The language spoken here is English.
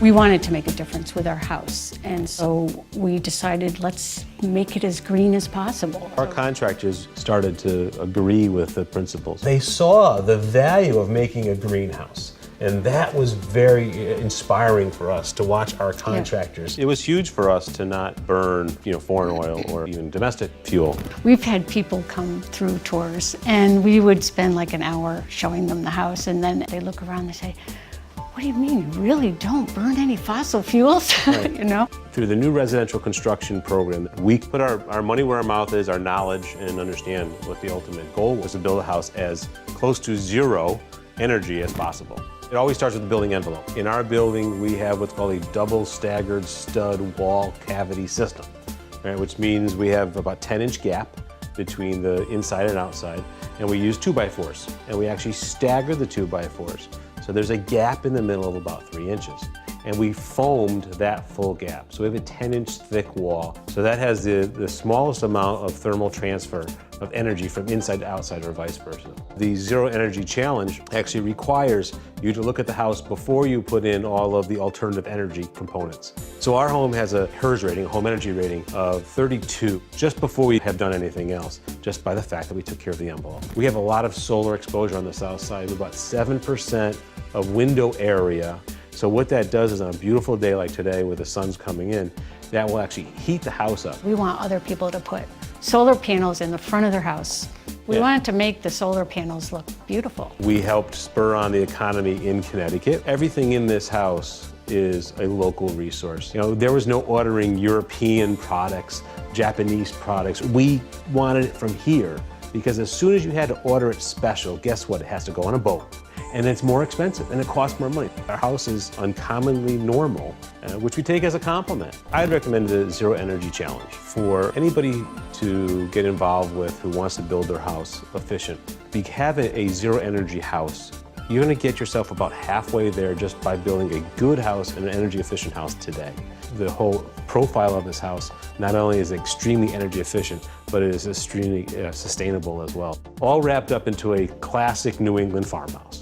We wanted to make a difference with our house, and so we decided let's make it as green as possible. Our contractors started to agree with the principles. They saw the value of making a greenhouse, and that was very inspiring for us to watch our contractors. It was huge for us to not burn, foreign oil or even domestic fuel. We've had people come through tours, and we would spend like an hour showing them the house, and then they look around and they say, "What do you mean, you really don't burn any fossil fuels?" Right. Through the new residential construction program, we put our money where our mouth is, our knowledge, and understand what the ultimate goal was to build a house as close to zero energy as possible. It always starts with the building envelope. In our building, we have what's called a double staggered stud wall cavity system, right, which means we have about 10-inch gap between the inside and outside, and we use 2x4s, and we actually stagger the 2x4s. So there's a gap in the middle of about 3 inches. And we foamed that full gap. So we have a 10-inch thick wall. So that has the smallest amount of thermal transfer of energy from inside to outside or vice versa. The Zero Energy Challenge actually requires you to look at the house before you put in all of the alternative energy components. So our home has a HERS rating, a home energy rating of 32, just before we have done anything else, just by the fact that we took care of the envelope. We have a lot of solar exposure on the south side, about 7% of window area. So what that does is on a beautiful day like today where the sun's coming in, that will actually heat the house up. We want other people to put solar panels in the front of their house. We wanted to make the solar panels look beautiful. We helped spur on the economy in Connecticut. Everything in this house is a local resource. There was no ordering European products, Japanese products. We wanted it from here because as soon as you had to order it special, guess what? It has to go on a boat. And it's more expensive, and it costs more money. Our house is uncommonly normal, which we take as a compliment. I'd recommend the Zero Energy Challenge for anybody to get involved with who wants to build their house efficient. If you have a zero energy house, you're going to get yourself about halfway there just by building a good house and an energy efficient house today. The whole profile of this house not only is extremely energy efficient, but it is extremely sustainable as well. All wrapped up into a classic New England farmhouse.